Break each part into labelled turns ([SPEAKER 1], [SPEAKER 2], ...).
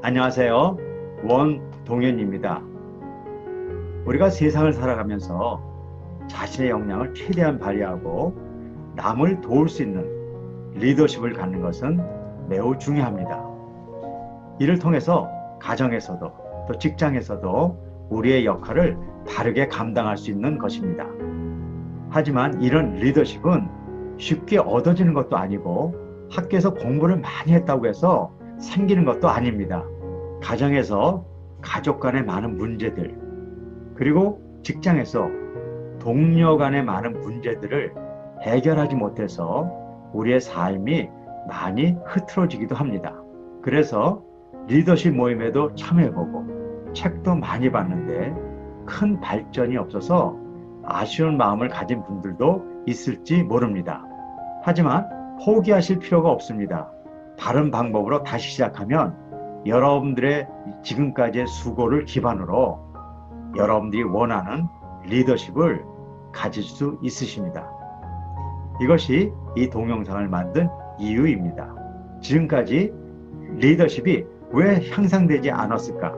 [SPEAKER 1] 안녕하세요. 원동현입니다. 우리가 세상을 살아가면서 자신의 역량을 최대한 발휘하고 남을 도울 수 있는 리더십을 갖는 것은 매우 중요합니다. 이를 통해서 가정에서도 또 직장에서도 우리의 역할을 바르게 감당할 수 있는 것입니다. 하지만 이런 리더십은 쉽게 얻어지는 것도 아니고 학교에서 공부를 많이 했다고 해서 생기는 것도 아닙니다. 가정에서 가족 간의 많은 문제들, 그리고 직장에서 동료 간의 많은 문제들을 해결하지 못해서 우리의 삶이 많이 흐트러지기도 합니다. 그래서 리더십 모임에도 참여해보고 책도 많이 봤는데 큰 발전이 없어서 아쉬운 마음을 가진 분들도 있을지 모릅니다. 하지만 포기하실 필요가 없습니다. 다른 방법으로 다시 시작하면 여러분들의 지금까지의 수고를 기반으로 여러분들이 원하는 리더십을 가질 수 있으십니다. 이것이 이 동영상을 만든 이유입니다. 지금까지 리더십이 왜 향상되지 않았을까?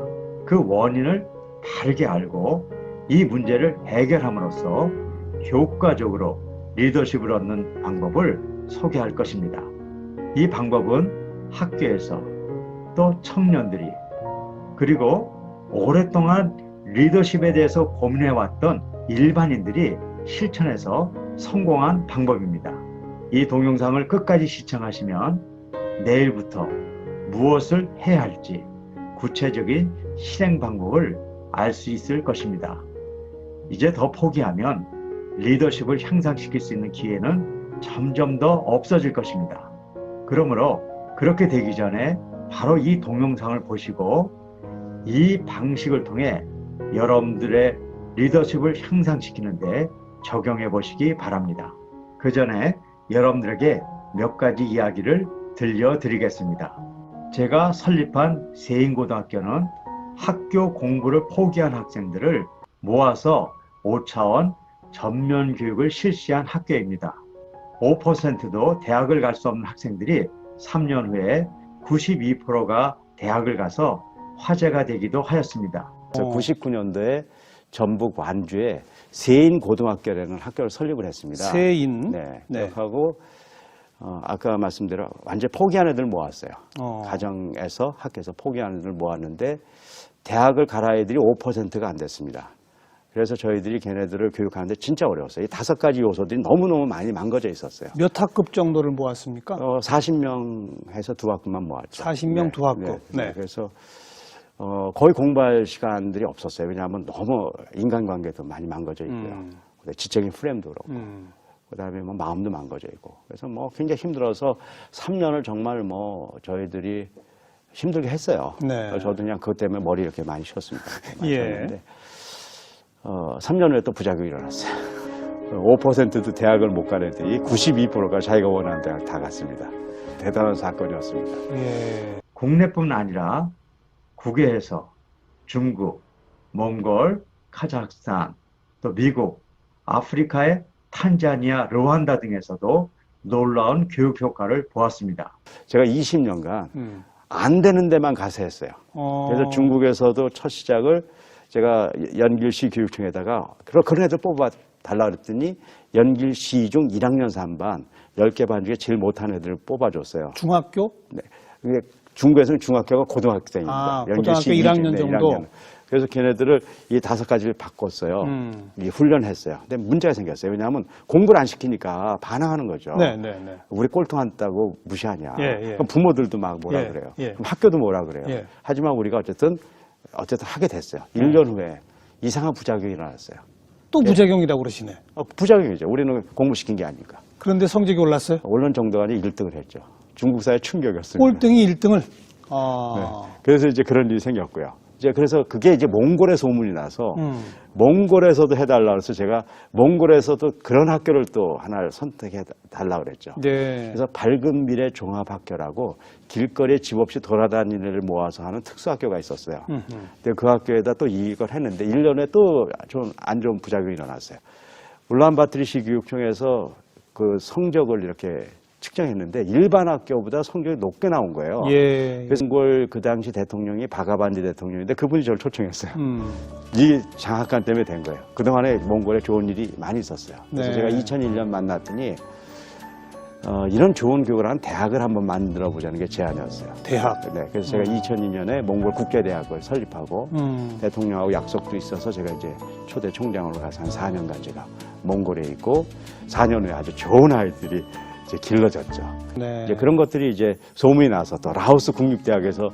[SPEAKER 1] 그 원인을 바르게 알고 이 문제를 해결함으로써 효과적으로 리더십을 얻는 방법을 소개할 것입니다. 이 방법은 학교에서 또 청년들이 그리고 오랫동안 리더십에 대해서 고민해왔던 일반인들이 실천해서 성공한 방법입니다. 이 동영상을 끝까지 시청하시면 내일부터 무엇을 해야 할지 구체적인 실행 방법을 알 수 있을 것입니다. 이제 더 포기하면 리더십을 향상시킬 수 있는 기회는 점점 더 없어질 것입니다. 그러므로 그렇게 되기 전에 바로 이 동영상을 보시고 이 방식을 통해 여러분들의 리더십을 향상시키는데 적용해 보시기 바랍니다. 그 전에 여러분들에게 몇 가지 이야기를 들려드리겠습니다. 제가 설립한 세인고등학교는 학교 공부를 포기한 학생들을 모아서 5차원 전면 교육을 실시한 학교입니다. 5%도 대학을 갈 수 없는 학생들이 3년 후에 92%가 대학을 가서 화제가 되기도 하였습니다.
[SPEAKER 2] 99년도에 전북 완주에 세인고등학교라는 학교를 설립을 했습니다.
[SPEAKER 3] 세인.
[SPEAKER 2] 네. 하고 아까 말씀대로 완전 포기한 애들 모았어요. 가정에서 학교에서 포기한 애들 모았는데 대학을 갈 아이들이 5%가 안 됐습니다. 그래서 저희들이 걔네들을 교육하는데 진짜 어려웠어요. 이 5가지 요소들이 너무너무 많이 망가져 있었어요.
[SPEAKER 3] 몇 학급 정도를 모았습니까?
[SPEAKER 2] 40명 해서 2학급만 모았죠.
[SPEAKER 3] 40명 2학급.
[SPEAKER 2] 네. 그래서 거의 공부할 시간들이 없었어요. 왜냐하면 너무 인간관계도 많이 망가져 있고요. 지적인 프레임도 그렇고. 그다음에 뭐 마음도 망가져 있고. 그래서 뭐 굉장히 힘들어서 3년을 정말 뭐 저희들이 힘들게 했어요.
[SPEAKER 3] 네.
[SPEAKER 2] 저도 그냥 그것 때문에 머리 이렇게 많이 쉬었습니다.
[SPEAKER 3] 예.
[SPEAKER 2] 3년 후에 또 부작용이 일어났어요. 5%도 대학을 못 간 애들이 92%가 자기가 원하는 대학을 다 갔습니다. 대단한 사건이었습니다.
[SPEAKER 3] 예.
[SPEAKER 1] 국내뿐 아니라 국외에서 중국, 몽골, 카자흐스탄, 또 미국, 아프리카의 탄자니아, 르완다 등에서도 놀라운 교육 효과를 보았습니다.
[SPEAKER 2] 제가 20년간 안 되는 데만 가서 했어요. 그래서 중국에서도 첫 시작을 제가 연길시 교육청에다가 그런 애들 뽑아 달라 그랬더니 연길시 중 1학년 3반 10개 반 중에 제일 못한 애들을 뽑아줬어요.
[SPEAKER 3] 중학교?
[SPEAKER 2] 네. 중국에서는 중학교가 고등학생입니다.
[SPEAKER 3] 고등학교 1학년 정도? 1학년.
[SPEAKER 2] 그래서 걔네들을 이 5가지를 바꿨어요. 훈련했어요. 근데 문제가 생겼어요. 왜냐하면 공부를 안 시키니까 반항하는 거죠.
[SPEAKER 3] 네.
[SPEAKER 2] 우리 꼴통한다고 무시하냐.
[SPEAKER 3] 예.
[SPEAKER 2] 그럼 부모들도 막 뭐라 그래요. 그럼 학교도 뭐라 그래요. 하지만 우리가 어쨌든 하게 됐어요. 1년 후에 이상한 부작용이 일어났어요.
[SPEAKER 3] 또 부작용이라고 그러시네.
[SPEAKER 2] 부작용이죠. 우리는 공부시킨 게 아니니까.
[SPEAKER 3] 그런데 성적이 올랐어요?
[SPEAKER 2] 올른 정도가 아니라 1등을 했죠. 중국 사회 충격이었습니다.
[SPEAKER 3] 꼴등이 1등을?
[SPEAKER 2] 네. 그래서 이제 그런 일이 생겼고요. 그래서 그게 이제 몽골에 소문이 나서 몽골에서도 해달라 그래서 제가 몽골에서도 그런 학교를 또 하나를 선택해 달라 그랬죠.
[SPEAKER 3] 네.
[SPEAKER 2] 그래서 밝은 미래 종합학교라고 길거리에 집 없이 돌아다니는 애를 모아서 하는 특수학교가 있었어요. 근데 그 학교에다 또 이걸 했는데 1년에 또 좀 안 좋은 부작용이 일어났어요. 울란바토르 시교육청에서 그 성적을 이렇게 측정했는데 일반 학교보다 성적이 높게 나온 거예요.
[SPEAKER 3] 예.
[SPEAKER 2] 그래서 몽골 그 당시 대통령이 바가반디 대통령인데 그분이 저를 초청했어요.
[SPEAKER 3] 음.
[SPEAKER 2] 이 장학관 때문에 된 거예요. 그동안에 몽골에 좋은 일이 많이 있었어요. 그래서
[SPEAKER 3] 네.
[SPEAKER 2] 제가 2001년 만났더니 이런 좋은 교육을 하는 대학을 한번 만들어 보자는 게 제안이었어요.
[SPEAKER 3] 대학.
[SPEAKER 2] 네, 그래서 제가 2002년에 몽골 국제대학을 설립하고 대통령하고 약속도 있어서 제가 이제 초대 총장으로 가서 한 4년간 제가 몽골에 있고 4년 후에 아주 좋은 아이들이 이제 길러졌죠.
[SPEAKER 3] 네.
[SPEAKER 2] 이제 그런 것들이 이제 소문이 나서 또 라오스 국립대학에서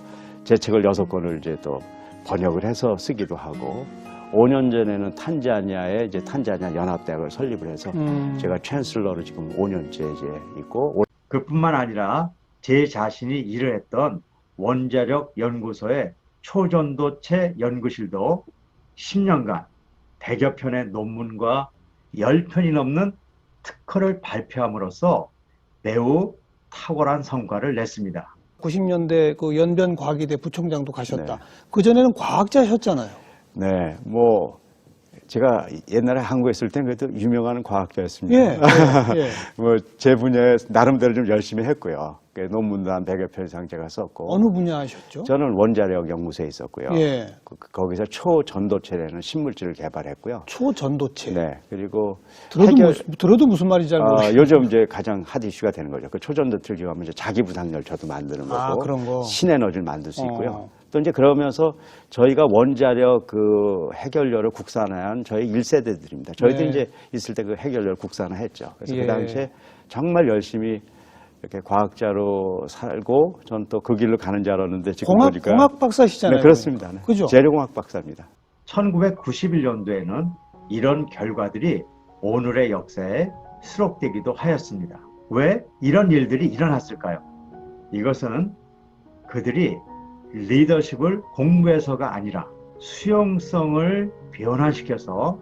[SPEAKER 2] 제 책을 6권을 이제 또 번역을 해서 쓰기도 하고 5년 전에는 탄자니아에 이제 탄자니아 연합대학을 설립을 해서 제가 챈슬러로 지금 5년째 이제 있고
[SPEAKER 1] 그뿐만 아니라 제 자신이 일을 했던 원자력 연구소의 초전도체 연구실도 10년간 100여 편의 논문과 10편이 넘는 특허를 발표함으로써 매우 탁월한 성과를 냈습니다.
[SPEAKER 3] 90년대 그 연변과기대 부총장도 가셨다.
[SPEAKER 2] 네.
[SPEAKER 3] 그전에는 과학자셨잖아요.
[SPEAKER 2] 네, 뭐 제가 옛날에 한국에 있을 땐 그래도 유명한 과학자였습니다.
[SPEAKER 3] 예. 예.
[SPEAKER 2] 뭐 제 분야에 나름대로 좀 열심히 했고요. 논문도 한 100여 편 이상 제가 썼고.
[SPEAKER 3] 어느 분야 하셨죠?
[SPEAKER 2] 저는 원자력 연구소에 있었고요.
[SPEAKER 3] 예.
[SPEAKER 2] 거기서 초전도체라는 신물질을 개발했고요.
[SPEAKER 3] 초전도체.
[SPEAKER 2] 네, 그리고
[SPEAKER 3] 들어도 무슨 말인지 잘 모르겠어요.
[SPEAKER 2] 요즘 이제 가장 핫 이슈가 되는 거죠. 그 초전도체를 기용하면 이제 자기부상열차도 만드는 거고,
[SPEAKER 3] 아, 그런 거.
[SPEAKER 2] 신에너지를 만들 수 있고요. 또 이제 그러면서 저희가 원자력 그 해결료를 국산화한 저희 1세대들입니다. 저희도
[SPEAKER 3] 네.
[SPEAKER 2] 이제 있을 때 그 해결료를 국산화했죠. 그래서
[SPEAKER 3] 예.
[SPEAKER 2] 그 당시에 정말 열심히 이렇게 과학자로 살고 전 또 그 길로 가는 줄 알았는데 지금 보니까
[SPEAKER 3] 공학 박사시잖아요.
[SPEAKER 2] 네, 그렇습니다. 네.
[SPEAKER 3] 그죠?
[SPEAKER 2] 재료공학 박사입니다.
[SPEAKER 1] 1991년도에는 이런 결과들이 오늘의 역사에 수록되기도 하였습니다. 왜 이런 일들이 일어났을까요? 이것은 그들이 리더십을 공부해서가 아니라 수용성을 변화시켜서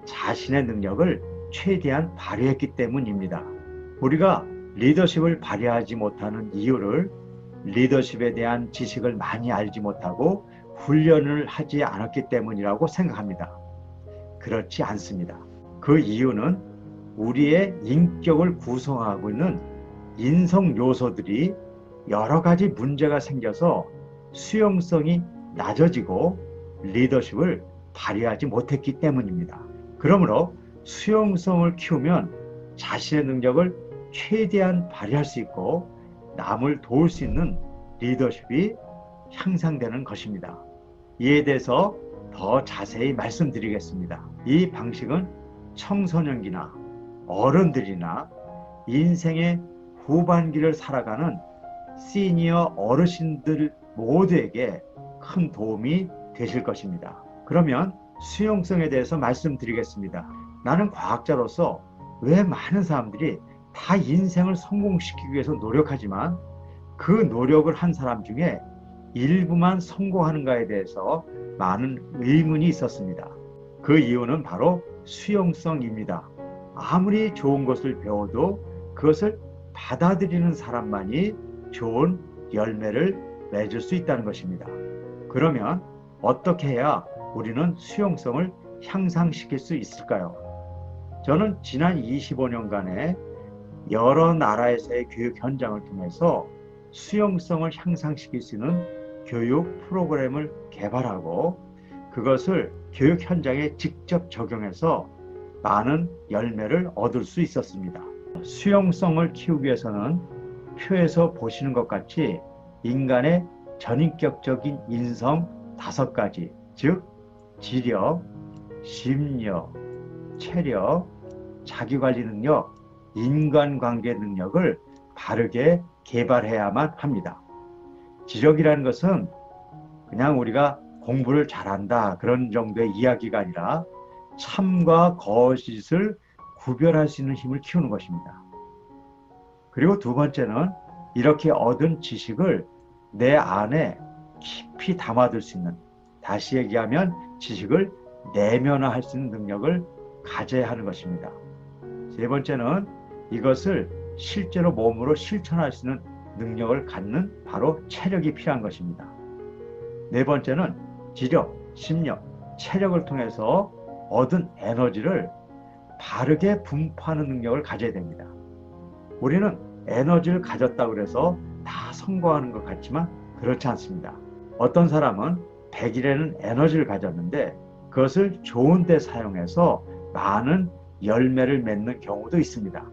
[SPEAKER 1] 자신의 능력을 최대한 발휘했기 때문입니다. 우리가 리더십을 발휘하지 못하는 이유를 리더십에 대한 지식을 많이 알지 못하고 훈련을 하지 않았기 때문이라고 생각합니다. 그렇지 않습니다. 그 이유는 우리의 인격을 구성하고 있는 인성 요소들이 여러 가지 문제가 생겨서 수용성이 낮아지고 리더십을 발휘하지 못했기 때문입니다. 그러므로 수용성을 키우면 자신의 능력을 최대한 발휘할 수 있고 남을 도울 수 있는 리더십이 향상되는 것입니다. 이에 대해서 더 자세히 말씀드리겠습니다. 이 방식은 청소년기나 어른들이나 인생의 후반기를 살아가는 시니어 어르신들 모두에게 큰 도움이 되실 것입니다. 그러면 수용성에 대해서 말씀드리겠습니다. 나는 과학자로서 왜 많은 사람들이 다 인생을 성공시키기 위해서 노력하지만 그 노력을 한 사람 중에 일부만 성공하는가에 대해서 많은 의문이 있었습니다. 그 이유는 바로 수용성입니다. 아무리 좋은 것을 배워도 그것을 받아들이는 사람만이 좋은 열매를 맺을 수 있다는 것입니다. 그러면 어떻게 해야 우리는 수용성을 향상시킬 수 있을까요? 저는 지난 25년간의 여러 나라에서의 교육 현장을 통해서 수용성을 향상시킬 수 있는 교육 프로그램을 개발하고 그것을 교육 현장에 직접 적용해서 많은 열매를 얻을 수 있었습니다. 수용성을 키우기 위해서는 표에서 보시는 것 같이 인간의 전인격적인 인성 5가지, 즉 지력, 심력, 체력, 자기관리 능력, 인간관계 능력을 바르게 개발해야만 합니다. 지력이라는 것은 그냥 우리가 공부를 잘한다 그런 정도의 이야기가 아니라 참과 거짓을 구별할 수 있는 힘을 키우는 것입니다. 그리고 두 번째는 이렇게 얻은 지식을 내 안에 깊이 담아둘 수 있는, 다시 얘기하면 지식을 내면화할 수 있는 능력을 가져야 하는 것입니다. 세 번째는 이것을 실제로 몸으로 실천할 수 있는 능력을 갖는 바로 체력이 필요한 것입니다. 네 번째는 지력, 심력, 체력을 통해서 얻은 에너지를 바르게 분포하는 능력을 가져야 됩니다. 우리는 에너지를 가졌다고 그래서 다 성공하는 것 같지만 그렇지 않습니다. 어떤 사람은 100일에는 에너지를 가졌는데 그것을 좋은 데 사용해서 많은 열매를 맺는 경우도 있습니다.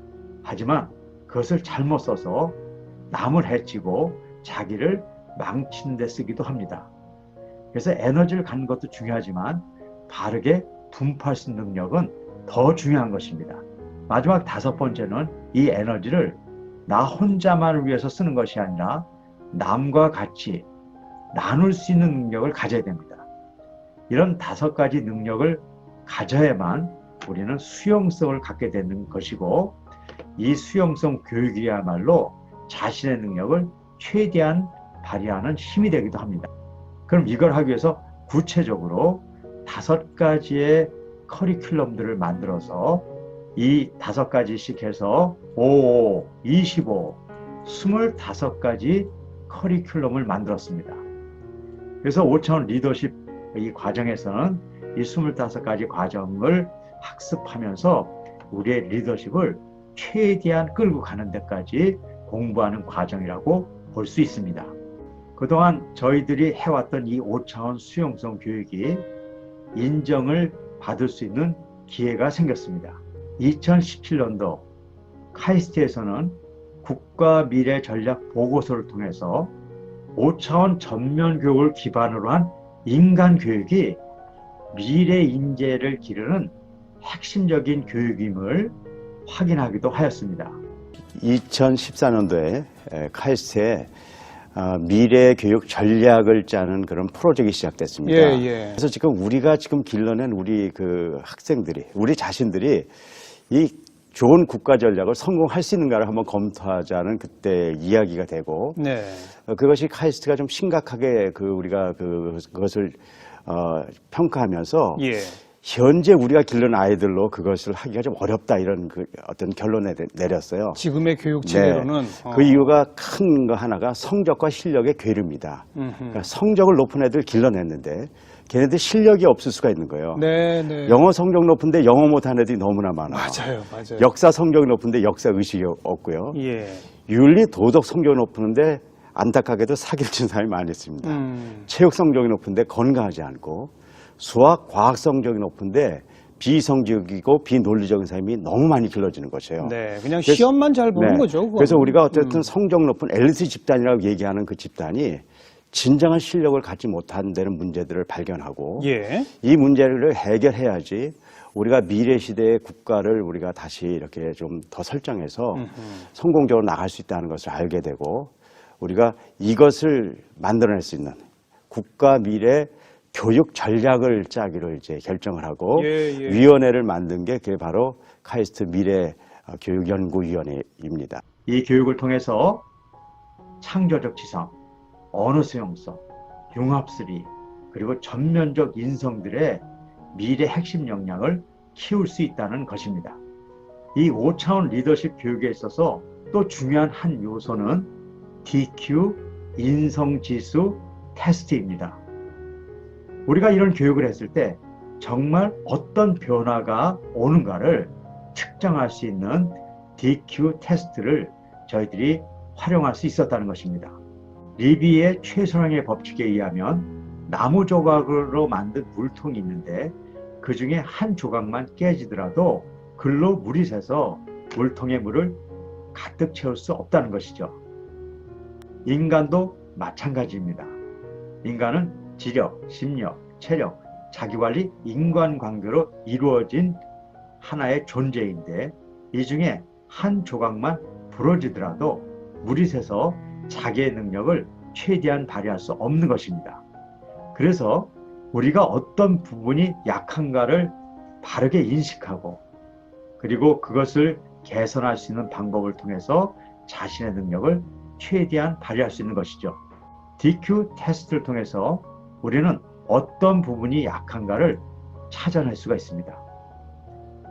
[SPEAKER 1] 하지만 그것을 잘못 써서 남을 해치고 자기를 망치는 데 쓰기도 합니다. 그래서 에너지를 갖는 것도 중요하지만 바르게 분포할 수 있는 능력은 더 중요한 것입니다. 마지막 5번째는 이 에너지를 나 혼자만을 위해서 쓰는 것이 아니라 남과 같이 나눌 수 있는 능력을 가져야 됩니다. 이런 5가지 능력을 가져야만 우리는 수용성을 갖게 되는 것이고, 이 수용성 교육이야말로 자신의 능력을 최대한 발휘하는 힘이 되기도 합니다. 그럼 이걸 하기 위해서 구체적으로 5가지의 커리큘럼들을 만들어서 이 5가지씩 해서 5, 25, 25가지 커리큘럼을 만들었습니다. 그래서 5차원 리더십 이 과정에서는 이 25가지 과정을 학습하면서 우리의 리더십을 최대한 끌고 가는 데까지 공부하는 과정이라고 볼 수 있습니다. 그동안 저희들이 해왔던 이 5차원 수용성 교육이 인정을 받을 수 있는 기회가 생겼습니다. 2017년도 카이스트에서는 국가 미래 전략 보고서를 통해서 5차원 전면 교육을 기반으로 한 인간 교육이 미래 인재를 기르는 핵심적인 교육임을 확인하기도 하였습니다.
[SPEAKER 2] 2014년도에 카이스트에 미래 교육 전략을 짜는 그런 프로젝트가 시작됐습니다. 그래서 지금 우리가 길러낸 우리 그 학생들이, 우리 자신들이 이 좋은 국가 전략을 성공할 수 있는가를 한번 검토하자는 그때 이야기가 되고, 그것이 카이스트가 좀 심각하게 우리가 그것을 평가하면서 현재 우리가 기르는 아이들로 그것을 하기가 좀 어렵다, 이런 어떤 결론을 내렸어요.
[SPEAKER 3] 지금의 교육 체계로는.
[SPEAKER 2] 그 이유가 큰 거 하나가 성적과 실력의 괴리입니다. 그러니까 성적을 높은 애들 길러냈는데 걔네들 실력이 없을 수가 있는 거예요. 영어 성적 높은데 영어 못하는 애들이 너무나 많아요.
[SPEAKER 3] 맞아요.
[SPEAKER 2] 역사 성적이 높은데 역사 의식이 없고요. 윤리 도덕 성적이 높은데 안타깝게도 사기를 친 사람이 많이 있습니다. 체육 성적이 높은데 건강하지 않고, 수학, 과학 성적이 높은데 비성적이고 비논리적인 사람이 너무 많이 길러지는 것이에요.
[SPEAKER 3] 그냥 시험만 잘 보는 거죠. 그건.
[SPEAKER 2] 그래서 우리가 어쨌든 성적 높은 엘리트 집단이라고 얘기하는 그 집단이 진정한 실력을 갖지 못한다는 문제들을 발견하고, 이 문제를 해결해야지 우리가 미래 시대의 국가를 우리가 다시 이렇게 좀 더 설정해서 성공적으로 나갈 수 있다는 것을 알게 되고, 우리가 이것을 만들어낼 수 있는 국가 미래 교육 전략을 짜기로 이제 결정을 하고 위원회를 만든 게 그게 바로 카이스트 미래 교육연구위원회입니다.
[SPEAKER 1] 이 교육을 통해서 창조적 지성, 언어 수용성, 융합수리, 그리고 전면적 인성들의 미래 핵심 역량을 키울 수 있다는 것입니다. 이 5차원 리더십 교육에 있어서 또 중요한 한 요소는 DQ 인성지수 테스트입니다. 우리가 이런 교육을 했을 때 정말 어떤 변화가 오는가를 측정할 수 있는 DQ 테스트를 저희들이 활용할 수 있었다는 것입니다. 리비의 최소량의 법칙에 의하면 나무 조각으로 만든 물통이 있는데 그 중에 한 조각만 깨지더라도 글로 물이 새서 물통의 물을 가득 채울 수 없다는 것이죠. 인간도 마찬가지입니다. 인간은 지력, 심력, 체력, 자기관리, 인간관계로 이루어진 하나의 존재인데 이 중에 한 조각만 부러지더라도 물이 새서 자기의 능력을 최대한 발휘할 수 없는 것입니다. 그래서 우리가 어떤 부분이 약한가를 바르게 인식하고, 그리고 그것을 개선할 수 있는 방법을 통해서 자신의 능력을 최대한 발휘할 수 있는 것이죠. DQ 테스트를 통해서 우리는 어떤 부분이 약한가를 찾아낼 수가 있습니다.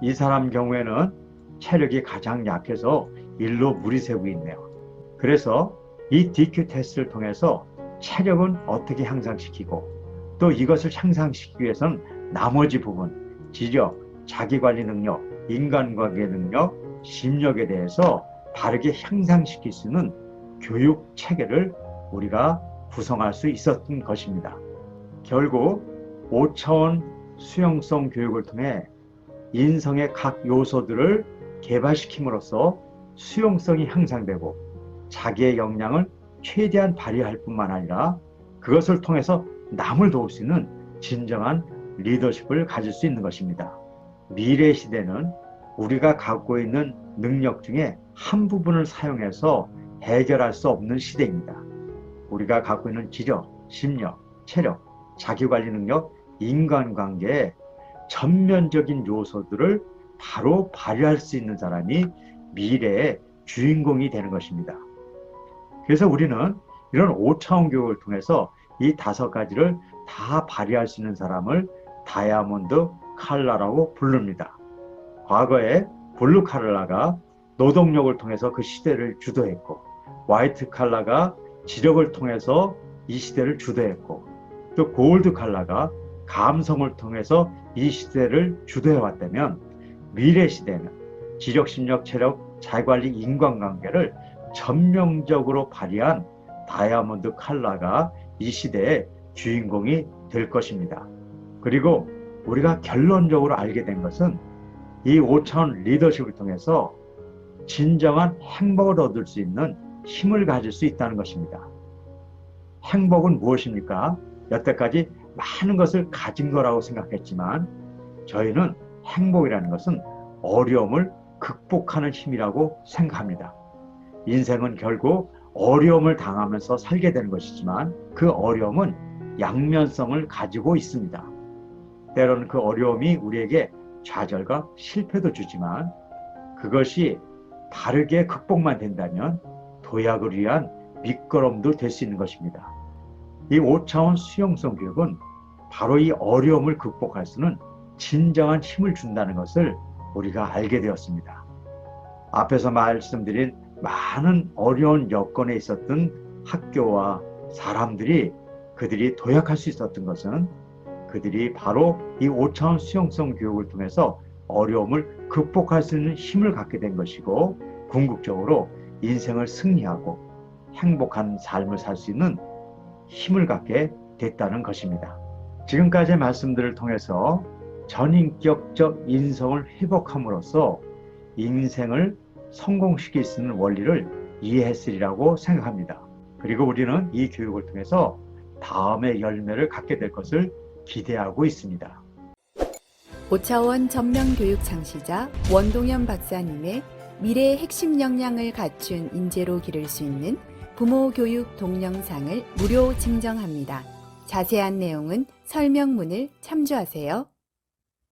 [SPEAKER 1] 이 사람 경우에는 체력이 가장 약해서 일로 물이 새고 있네요. 그래서 이 DQ 테스트를 통해서 체력은 어떻게 향상시키고, 또 이것을 향상시키기 위해서는 나머지 부분, 지력, 자기관리 능력, 인간관계 능력, 심력에 대해서 바르게 향상시킬 수 있는 교육 체계를 우리가 구성할 수 있었던 것입니다. 결국 5차원 수용성 교육을 통해 인성의 각 요소들을 개발시킴으로써 수용성이 향상되고 자기의 역량을 최대한 발휘할 뿐만 아니라 그것을 통해서 남을 도울 수 있는 진정한 리더십을 가질 수 있는 것입니다. 미래 시대는 우리가 갖고 있는 능력 중에 한 부분을 사용해서 해결할 수 없는 시대입니다. 우리가 갖고 있는 지력, 심력, 체력, 자기관리 능력, 인간관계의 전면적인 요소들을 바로 발휘할 수 있는 사람이 미래의 주인공이 되는 것입니다. 그래서 우리는 이런 5차원 교육을 통해서 이 5가지를 다 발휘할 수 있는 사람을 다이아몬드 칼라라고 부릅니다. 과거에 블루 칼라가 노동력을 통해서 그 시대를 주도했고, 화이트 칼라가 지력을 통해서 이 시대를 주도했고, 또 골드 칼라가 감성을 통해서 이 시대를 주도해왔다면, 미래 시대는 지력, 심력, 체력, 자기관리, 인간관계를 전면적으로 발휘한 다이아몬드 칼라가 이 시대의 주인공이 될 것입니다. 그리고 우리가 결론적으로 알게 된 것은 이 5차원 리더십을 통해서 진정한 행복을 얻을 수 있는 힘을 가질 수 있다는 것입니다. 행복은 무엇입니까? 여태까지 많은 것을 가진 거라고 생각했지만 저희는 행복이라는 것은 어려움을 극복하는 힘이라고 생각합니다. 인생은 결국 어려움을 당하면서 살게 되는 것이지만 그 어려움은 양면성을 가지고 있습니다. 때로는 그 어려움이 우리에게 좌절과 실패도 주지만 그것이 바르게 극복만 된다면 도약을 위한 밑거름도 될 수 있는 것입니다. 이 5차원 수용성 교육은 바로 이 어려움을 극복할 수는 진정한 힘을 준다는 것을 우리가 알게 되었습니다. 앞에서 말씀드린 많은 어려운 여건에 있었던 학교와 사람들이 그들이 도약할 수 있었던 것은 그들이 바로 이 5차원 수용성 교육을 통해서 어려움을 극복할 수 있는 힘을 갖게 된 것이고 궁극적으로 인생을 승리하고 행복한 삶을 살 수 있는 힘을 갖게 됐다는 것입니다. 지금까지의 말씀들을 통해서 전인격적 인성을 회복함으로써 인생을 성공시킬 수 있는 원리를 이해했으리라고 생각합니다. 그리고 우리는 이 교육을 통해서 다음의 열매를 갖게 될 것을 기대하고 있습니다.
[SPEAKER 4] 5차원 전면교육 창시자 원동현 박사님의 미래의 핵심 역량을 갖춘 인재로 기를 수 있는 부모 교육 동영상을 무료 증정합니다. 자세한 내용은 설명문을 참조하세요.